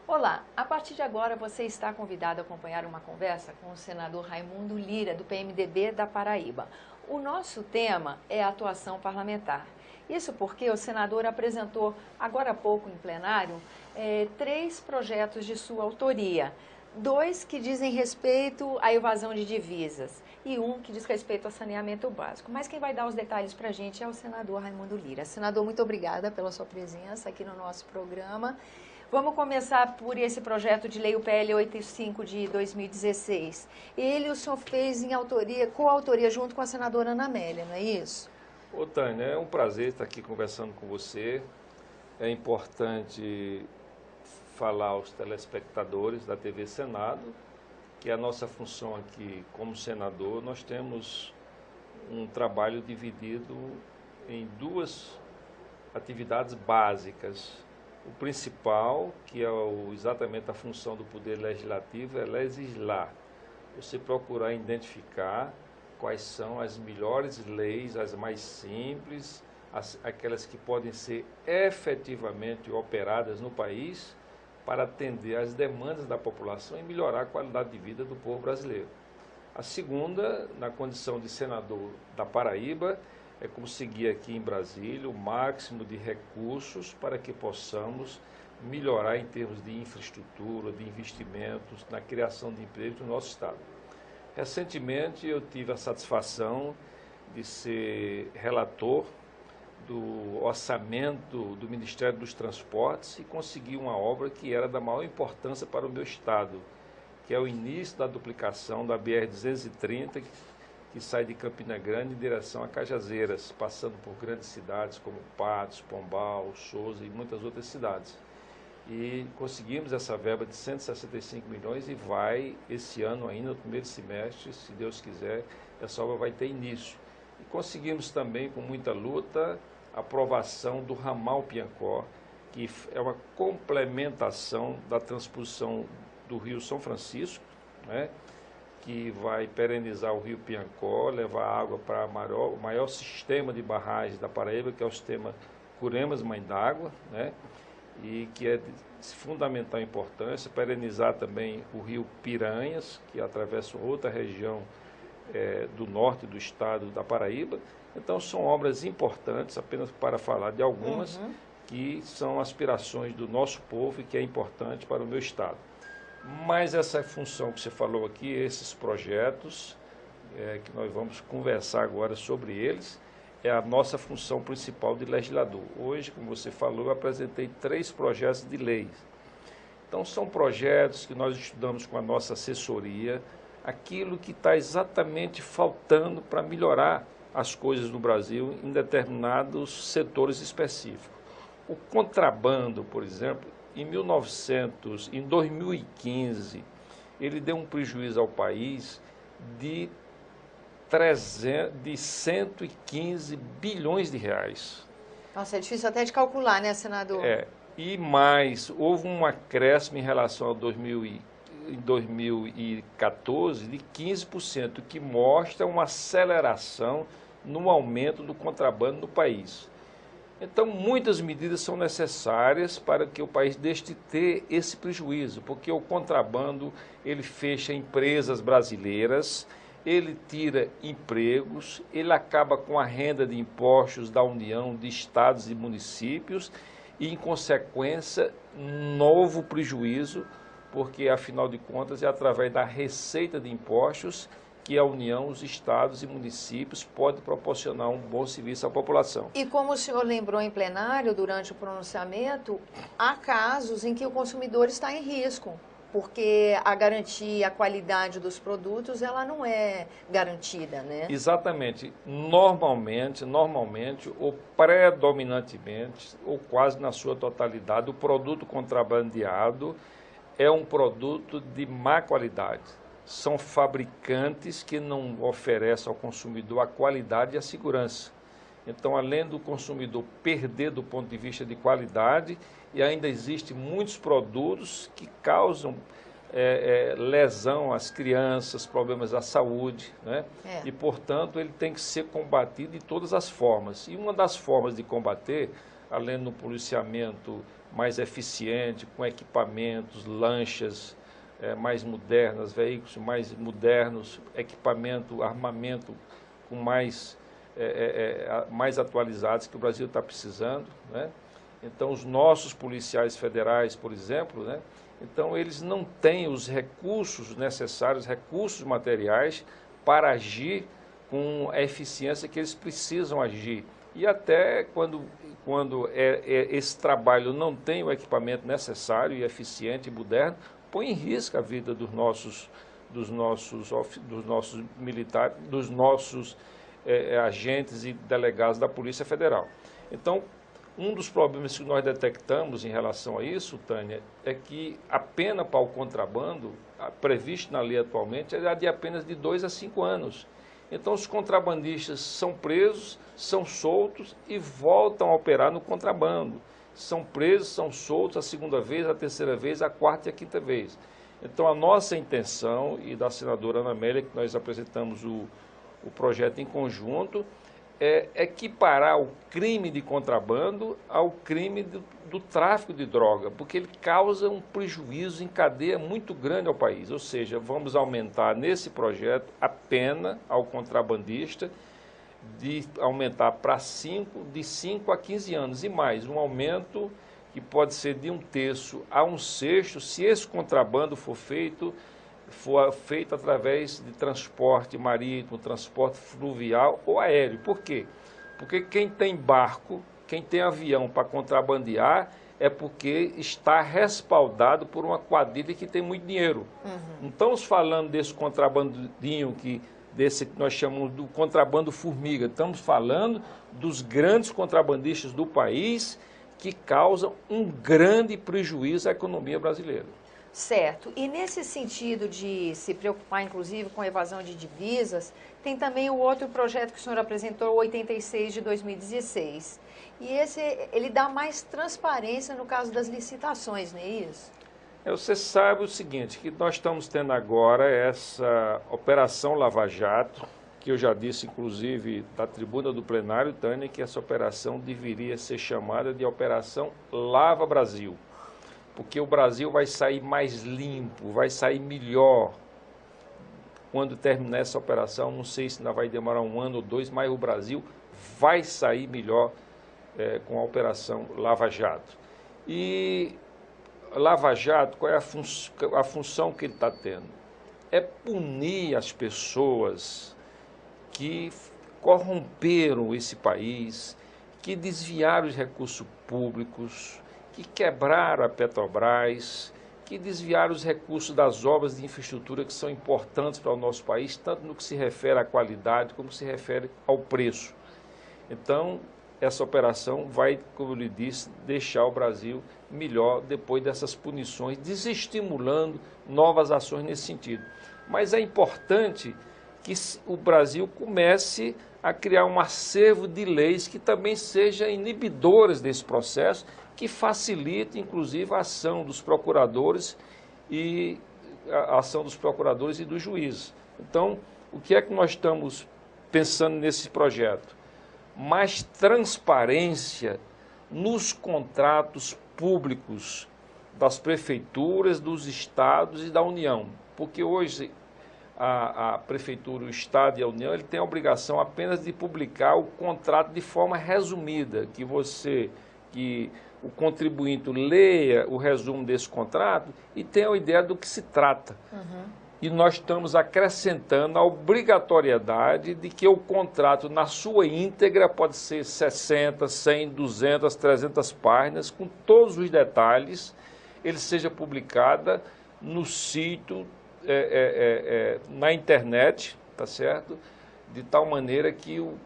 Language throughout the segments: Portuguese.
Olá, a partir de agora você está convidado a acompanhar uma conversa com o senador Raimundo Lira, do PMDB da Paraíba. O nosso tema é a atuação parlamentar. Isso porque o senador apresentou agora há pouco em plenário 3 projetos de sua autoria. 2 que dizem respeito à evasão de divisas e 1 que diz respeito ao saneamento básico. Mas quem vai dar os detalhes para a gente é o senador Raimundo Lira. Senador, muito obrigada pela sua presença aqui no nosso programa. Vamos começar por esse projeto de lei, o PL 85 de 2016. Ele o senhor fez em coautoria junto com a senadora Ana Amélia, não é isso? Ô, Tânia, é um prazer estar aqui conversando com você. É importante falar aos telespectadores da TV Senado que a nossa função aqui como senador, nós temos um trabalho dividido em 2 atividades básicas. O principal, que é exatamente a função do Poder Legislativo, é legislar. Você procurar identificar quais são as melhores leis, as mais simples, aquelas que podem ser efetivamente operadas no país para atender às demandas da população e melhorar a qualidade de vida do povo brasileiro. A segunda, na condição de senador da Paraíba, é conseguir aqui em Brasília o máximo de recursos para que possamos melhorar em termos de infraestrutura, de investimentos, na criação de empregos no nosso estado. Recentemente eu tive a satisfação de ser relator do orçamento do Ministério dos Transportes e consegui uma obra que era da maior importância para o meu estado, que é o início da duplicação da BR-230, que sai de Campina Grande em direção a Cajazeiras, passando por grandes cidades como Patos, Pombal, Souza e muitas outras cidades. E conseguimos essa verba de 165 milhões e vai, esse ano ainda, no primeiro semestre, se Deus quiser, essa obra vai ter início. E conseguimos também, com muita luta, a aprovação do ramal Piancó, que é uma complementação da transposição do Rio São Francisco, né, que vai perenizar o Rio Piancó, levar água para o maior sistema de barragens da Paraíba, que é o sistema Curemas Mãe d'Água, né, e que é de fundamental importância, perenizar também o Rio Piranhas, que atravessa outra região do norte do estado da Paraíba. Então são obras importantes, apenas para falar de algumas, que são aspirações do nosso povo e que é importante para o meu estado. Mas essa função que você falou aqui, esses projetos, que nós vamos conversar agora sobre eles, é a nossa função principal de legislador. Hoje, como você falou, eu apresentei 3 projetos de leis. Então são projetos que nós estudamos com a nossa assessoria, aquilo que está exatamente faltando para melhorar as coisas no Brasil em determinados setores específicos. O contrabando, por exemplo, em 2015, ele deu um prejuízo ao país de 115 bilhões de reais. Nossa, é difícil até de calcular, né, senador? E mais, houve um acréscimo em relação ao em 2014 de 15%, que mostra uma aceleração no aumento do contrabando no país. Então, muitas medidas são necessárias para que o país deixe de ter esse prejuízo, porque o contrabando, ele fecha empresas brasileiras, ele tira empregos, ele acaba com a renda de impostos da União, de estados e municípios, e, em consequência, novo prejuízo, porque, afinal de contas, é através da receita de impostos que a União, os estados e municípios podem proporcionar um bom serviço à população. E como o senhor lembrou em plenário, durante o pronunciamento, há casos em que o consumidor está em risco, porque a garantia, a qualidade dos produtos, ela não é garantida, né? Exatamente. Normalmente, ou predominantemente, ou quase na sua totalidade, o produto contrabandeado é um produto de má qualidade. São fabricantes que não oferecem ao consumidor a qualidade e a segurança. Então, além do consumidor perder do ponto de vista de qualidade, e ainda existem muitos produtos que causam lesão às crianças, problemas à saúde, né? E, portanto, ele tem que ser combatido de todas as formas. E uma das formas de combater além do policiamento mais eficiente, com equipamentos, lanchas mais modernas, veículos mais modernos, equipamento, armamento com mais atualizados que o Brasil está precisando, né? Então, os nossos policiais federais, por exemplo, né? Então, eles não têm os recursos necessários, recursos materiais para agir com a eficiência que eles precisam agir. E até quando esse trabalho não tem o equipamento necessário e eficiente e moderno, põe em risco a vida dos nossos militares, dos nossos agentes e delegados da Polícia Federal. Então, um dos problemas que nós detectamos em relação a isso, Tânia, é que a pena para o contrabando, prevista na lei atualmente, é de apenas de 2 a 5 anos. Então, os contrabandistas são presos, são soltos e voltam a operar no contrabando. São presos, são soltos a segunda vez, a terceira vez, a quarta e a quinta vez. Então, a nossa intenção, e da senadora Ana Amélia, que nós apresentamos o projeto em conjunto, é equiparar o crime de contrabando ao crime do tráfico de droga, porque ele causa um prejuízo em cadeia muito grande ao país. Ou seja, vamos aumentar nesse projeto a pena ao contrabandista, de aumentar para de 5 a 15 anos, e mais, um aumento que pode ser de 1/3 a 1/6, se esse contrabando for feito através de transporte marítimo, transporte fluvial ou aéreo. Por quê? Porque quem tem barco, quem tem avião para contrabandear, é porque está respaldado por uma quadrilha que tem muito dinheiro. Não estamos falando desse contrabandinho que nós chamamos do contrabando formiga. Estamos falando dos grandes contrabandistas do país que causam um grande prejuízo à economia brasileira. Certo. E nesse sentido de se preocupar, inclusive, com evasão de divisas, tem também o outro projeto que o senhor apresentou, o 86 de 2016. E ele dá mais transparência no caso das licitações, não é isso? Você sabe o seguinte, que nós estamos tendo agora essa Operação Lava Jato, que eu já disse, inclusive, da tribuna do plenário, Tânia, que essa operação deveria ser chamada de Operação Lava Brasil. Porque o Brasil vai sair mais limpo, vai sair melhor quando terminar essa operação. Não sei se ainda vai demorar 1 ano ou 2, mas o Brasil vai sair melhor com a Operação Lava Jato. E Lava Jato, qual é a função que ele está tendo? É punir as pessoas que corromperam esse país, que desviaram os recursos públicos, que quebraram a Petrobras, que desviaram os recursos das obras de infraestrutura que são importantes para o nosso país, tanto no que se refere à qualidade como se refere ao preço. Então, essa operação vai, como eu lhe disse, deixar o Brasil melhor depois dessas punições, desestimulando novas ações nesse sentido. Mas é importante que o Brasil comece a criar um acervo de leis que também sejam inibidoras desse processo, que facilite, inclusive, a ação dos procuradores e dos juízes. Então, o que é que nós estamos pensando nesse projeto? Mais transparência nos contratos públicos das prefeituras, dos estados e da União. Porque hoje a prefeitura, o estado e a União, ele tem a obrigação apenas de publicar o contrato de forma resumida, que o contribuinte leia o resumo desse contrato e tenha uma ideia do que se trata. E nós estamos acrescentando a obrigatoriedade de que o contrato, na sua íntegra, pode ser 60, 100, 200, 300 páginas, com todos os detalhes, ele seja publicado no sítio, na internet, tá certo? De tal maneira que o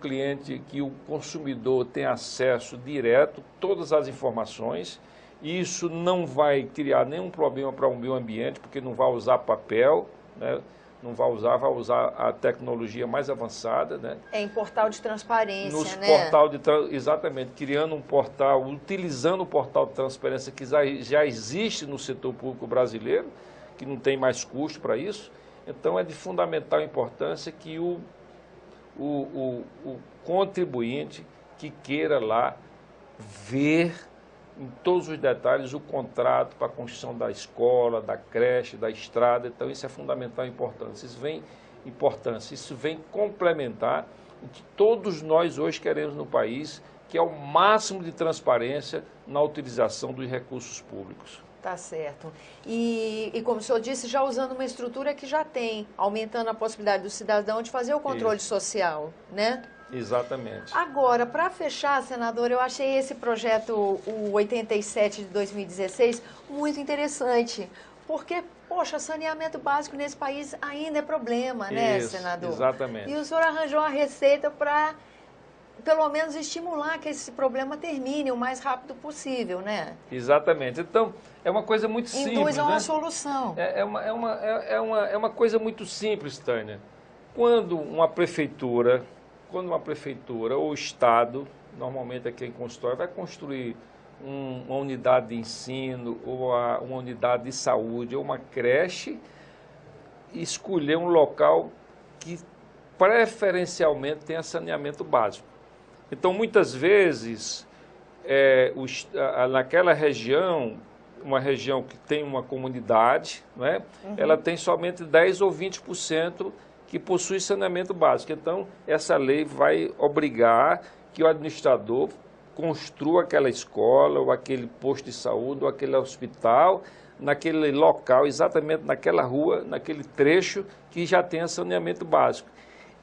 cliente, que o consumidor tenha acesso direto a todas as informações. E isso não vai criar nenhum problema para o meio ambiente, porque não vai usar papel, né? Vai usar a tecnologia mais avançada, né? Em portal de transparência, Exatamente, criando um portal, utilizando o portal de transparência que já existe no setor público brasileiro, que não tem mais custo para isso. Então, é de fundamental importância que o contribuinte que queira lá ver em todos os detalhes o contrato para a construção da escola, da creche, da estrada. Então isso é fundamental e importante. Isso vem complementar o que todos nós hoje queremos no país, que é o máximo de transparência na utilização dos recursos públicos. Tá certo. E como o senhor disse, já usando uma estrutura que já tem, aumentando a possibilidade do cidadão de fazer o controle social, né? Exatamente. Agora, para fechar, senador, eu achei esse projeto, o 87 de 2016, muito interessante. Porque, poxa, saneamento básico nesse país ainda é problema, né, senador? Exatamente. E o senhor arranjou uma receita para, pelo menos, estimular que esse problema termine o mais rápido possível, né? Exatamente. Então, é uma coisa muito simples, Induz a uma né? solução. É uma coisa muito simples, Tânia. Quando uma prefeitura ou o Estado, normalmente é quem constrói, vai construir uma unidade de ensino, ou uma unidade de saúde, ou uma creche, escolher um local que preferencialmente tenha saneamento básico. Então, muitas vezes, naquela região, uma região que tem uma comunidade, não é? Ela tem somente 10 ou 20% que possui saneamento básico. Então, essa lei vai obrigar que o administrador construa aquela escola, ou aquele posto de saúde, ou aquele hospital, naquele local, exatamente naquela rua, naquele trecho que já tenha saneamento básico.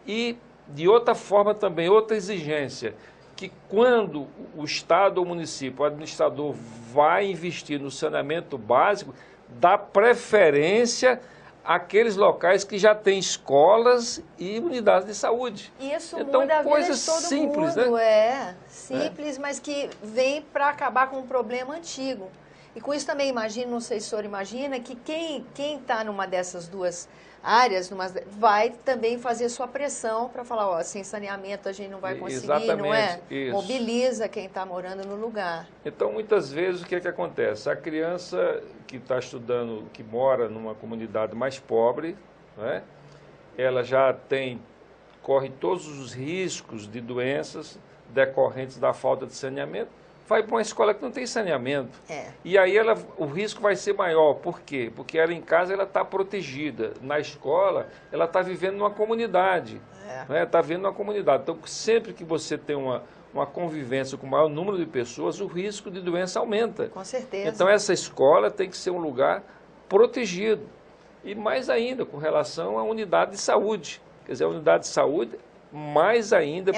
E, de outra forma também, outra exigência, que quando o Estado ou o município, o administrador vai investir no saneamento básico, dá preferência àqueles locais que já têm escolas e unidades de saúde. Isso então, muda a vida coisas de todo simples, mundo, né? Simples, mas que vem para acabar com um problema antigo. E com isso também imagino, não sei se o senhor imagina, que quem está numa dessas duas áreas vai também fazer sua pressão para falar, ó, sem saneamento a gente não vai conseguir, Exatamente, não é? isso. Mobiliza quem está morando no lugar. Então, muitas vezes, o que acontece? A criança que está estudando, que mora numa comunidade mais pobre, né, ela já corre todos os riscos de doenças decorrentes da falta de saneamento, vai para uma escola que não tem saneamento. E aí o risco vai ser maior. Por quê? Porque ela em casa ela está protegida. Na escola, ela está vivendo numa comunidade. Está vivendo numa comunidade. Então, sempre que você tem uma convivência com o maior número de pessoas, o risco de doença aumenta. Com certeza. Então, essa escola tem que ser um lugar protegido. E mais ainda, com relação à unidade de saúde. Quer dizer, a unidade de saúde, mais ainda,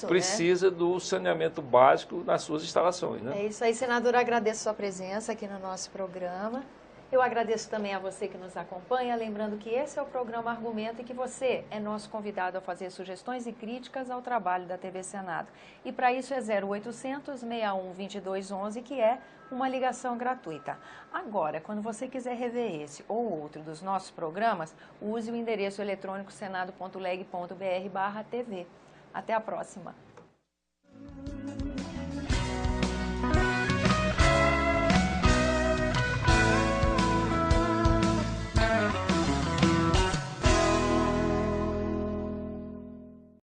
precisa do saneamento básico nas suas instalações. Né? É isso aí, senador. Agradeço a sua presença aqui no nosso programa. Eu agradeço também a você que nos acompanha, lembrando que esse é o programa Argumento e que você é nosso convidado a fazer sugestões e críticas ao trabalho da TV Senado. E para isso é 0800 61 2211, que é uma ligação gratuita. Agora, quando você quiser rever esse ou outro dos nossos programas, use o endereço eletrônico senado.leg.br/TV. Até a próxima!